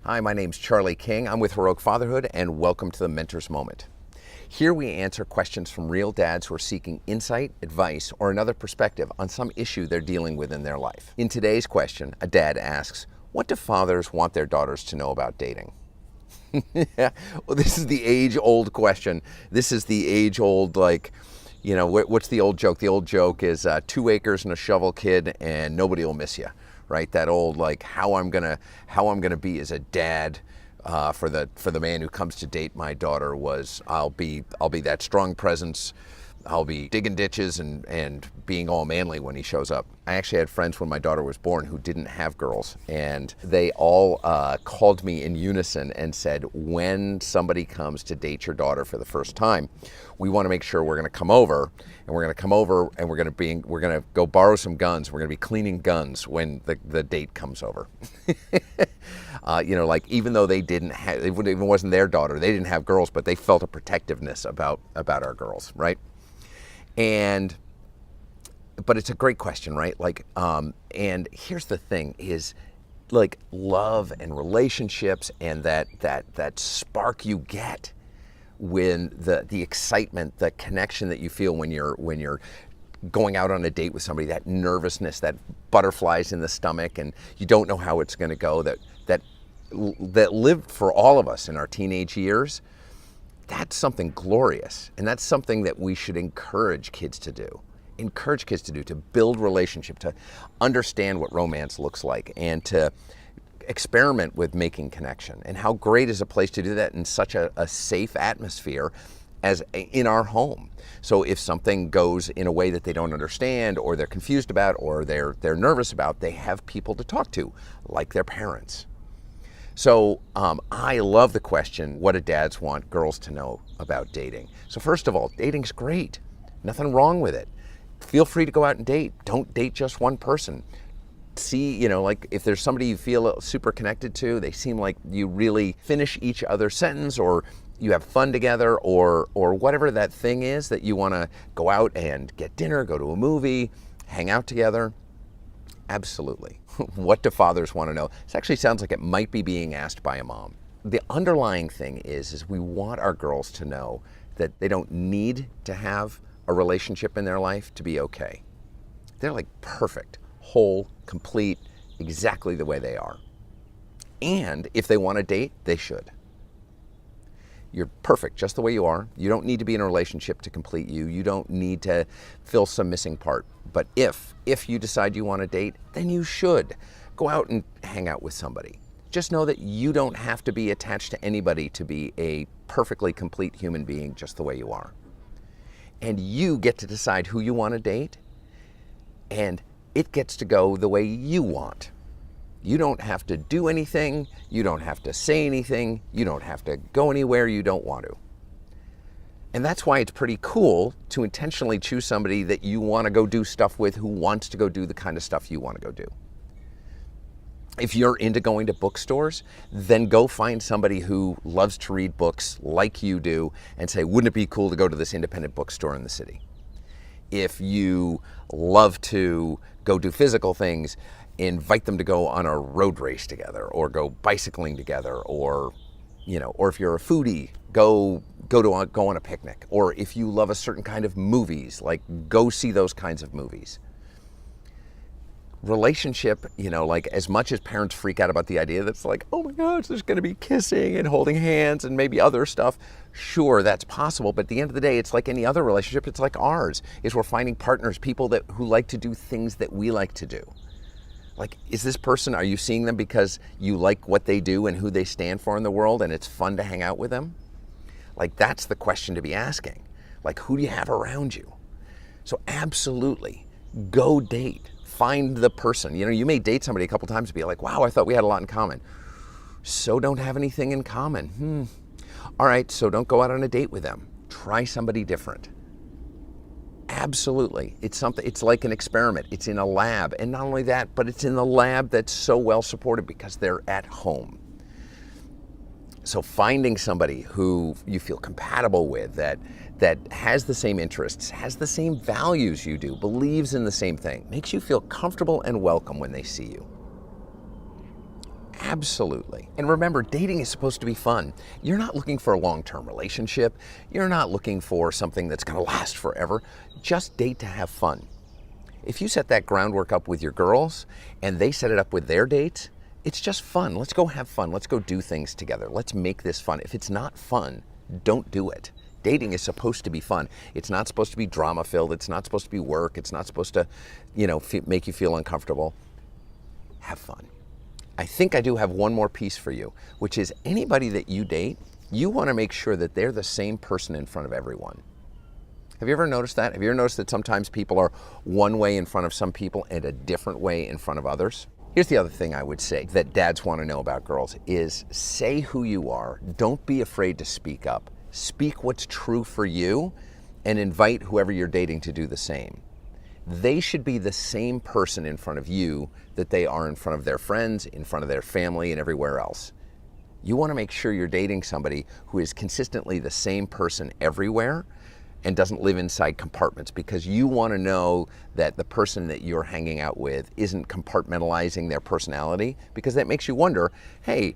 Hi, my name's Charlie King. I'm with Heroic Fatherhood, and welcome to the Mentor's Moment. Here we answer questions from real dads who are seeking insight, advice, or another perspective on some issue they're dealing with in their life. In today's question, a dad asks, what do fathers want their daughters to know about dating? Yeah, well, this is the age-old question. This is the age-old, what's the old joke? The old joke is 2 acres and a shovel, kid, and nobody will miss you, right? That old, how I'm gonna be as a dad for the man who comes to date my daughter was I'll be that strong presence. I'll be digging ditches and being all manly when he shows up. I actually had friends when my daughter was born who didn't have girls, and they all called me in unison and said, when somebody comes to date your daughter for the first time, we want to make sure we're going to come over, and we're going to go borrow some guns. We're going to be cleaning guns when the date comes over. Even though it even wasn't their daughter, they didn't have girls, but they felt a protectiveness about our girls, right? But it's a great question, right? And here's the thing is, love and relationships and that spark you get when the excitement, the connection that you feel when you're going out on a date with somebody, that nervousness, that butterflies in the stomach, and you don't know how it's going to go, that lived for all of us in our teenage years. That's something glorious, and that's something that we should encourage kids to do. To build relationship, to understand what romance looks like, and to experiment with making connection. And how great is a place to do that in such a safe atmosphere as in our home. So if something goes in a way that they don't understand, or they're confused about, or they're nervous about, they have people to talk to, like their parents. So I love the question, what do dads want girls to know about dating? So first of all, dating's great. Nothing wrong with it. Feel free to go out and date. Don't date just one person. See, if there's somebody you feel super connected to, they seem like you really finish each other's sentence, or you have fun together, or whatever that thing is that you want to go out and get dinner, go to a movie, hang out together. Absolutely. What do fathers want to know? This actually sounds like it might be being asked by a mom. The underlying thing is we want our girls to know that they don't need to have a relationship in their life to be okay. They're perfect, whole, complete, exactly the way they are. And if they want to date, they should. You're perfect just the way you are. You don't need to be in a relationship to complete you. You don't need to fill some missing part. But if you decide you want to date, then you should go out and hang out with somebody. Just know that you don't have to be attached to anybody to be a perfectly complete human being just the way you are. And you get to decide who you want to date, and it gets to go the way you want. You don't have to do anything. You don't have to say anything. You don't have to go anywhere you don't want to. And that's why it's pretty cool to intentionally choose somebody that you want to go do stuff with, who wants to go do the kind of stuff you want to go do. If you're into going to bookstores, then go find somebody who loves to read books like you do and say, wouldn't it be cool to go to this independent bookstore in the city? If you love to go do physical things, invite them to go on a road race together, or go bicycling together, or if you're a foodie, go on a picnic. Or if you love a certain kind of movies, go see those kinds of movies. Relationship, as much as parents freak out about the idea that's oh my gosh, there's going to be kissing and holding hands and maybe other stuff. Sure, that's possible, but at the end of the day, it's like any other relationship. It's like ours, is we're finding partners, people who like to do things that we like to do. Is this person, are you seeing them because you like what they do and who they stand for in the world, and it's fun to hang out with them? That's the question to be asking. Who do you have around you? So absolutely, go date. Find the person. You may date somebody a couple times and be like, wow, I thought we had a lot in common. So don't have anything in common. All right, so don't go out on a date with them. Try somebody different. Absolutely. It's like an experiment. It's in a lab. And not only that, but it's in the lab that's so well supported because they're at home. So finding somebody who you feel compatible with, that has the same interests, has the same values you do, believes in the same thing, makes you feel comfortable and welcome when they see you. Absolutely. And remember, dating is supposed to be fun. You're not looking for a long-term relationship. You're not looking for something that's going to last forever. Just date to have fun. If you set that groundwork up with your girls and they set it up with their dates, it's just fun. Let's go have fun. Let's go do things together. Let's make this fun. If it's not fun, don't do it. Dating is supposed to be fun. It's not supposed to be drama-filled. It's not supposed to be work. It's not supposed to, make you feel uncomfortable. Have fun. I think I do have one more piece for you, which is anybody that you date, you want to make sure that they're the same person in front of everyone. Have you ever noticed that? Have you ever noticed that sometimes people are one way in front of some people and a different way in front of others? Here's the other thing I would say that dads want to know about girls is say who you are. Don't be afraid to speak up. Speak what's true for you and invite whoever you're dating to do the same. They should be the same person in front of you that they are in front of their friends, in front of their family, and everywhere else. You want to make sure you're dating somebody who is consistently the same person everywhere and doesn't live inside compartments, because you want to know that the person that you're hanging out with isn't compartmentalizing their personality, because that makes you wonder, hey,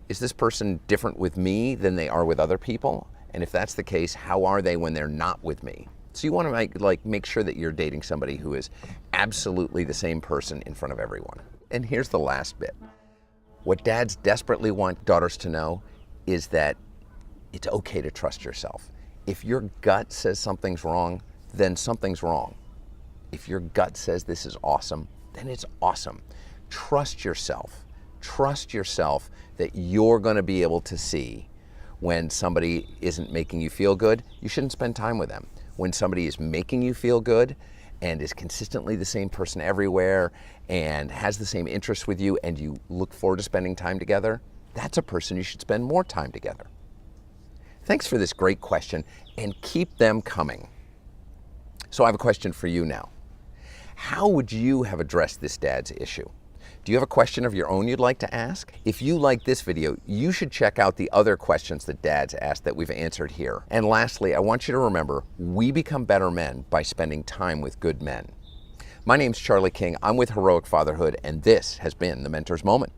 is this person different with me than they are with other people? And if that's the case, how are they when they're not with me? So you want to make sure that you're dating somebody who is absolutely the same person in front of everyone. And here's the last bit. What dads desperately want daughters to know is that it's okay to trust yourself. If your gut says something's wrong, then something's wrong. If your gut says this is awesome, then it's awesome. Trust yourself. Trust yourself that you're going to be able to see when somebody isn't making you feel good. You shouldn't spend time with them. When somebody is making you feel good and is consistently the same person everywhere and has the same interests with you and you look forward to spending time together, that's a person you should spend more time together. Thanks for this great question, and keep them coming. So I have a question for you now. How would you have addressed this dad's issue? Do you have a question of your own you'd like to ask? If you like this video, you should check out the other questions that dads asked that we've answered here. And lastly, I want you to remember, we become better men by spending time with good men. My name's Charlie King. I'm with Heroic Fatherhood, and this has been the Mentor's Moment.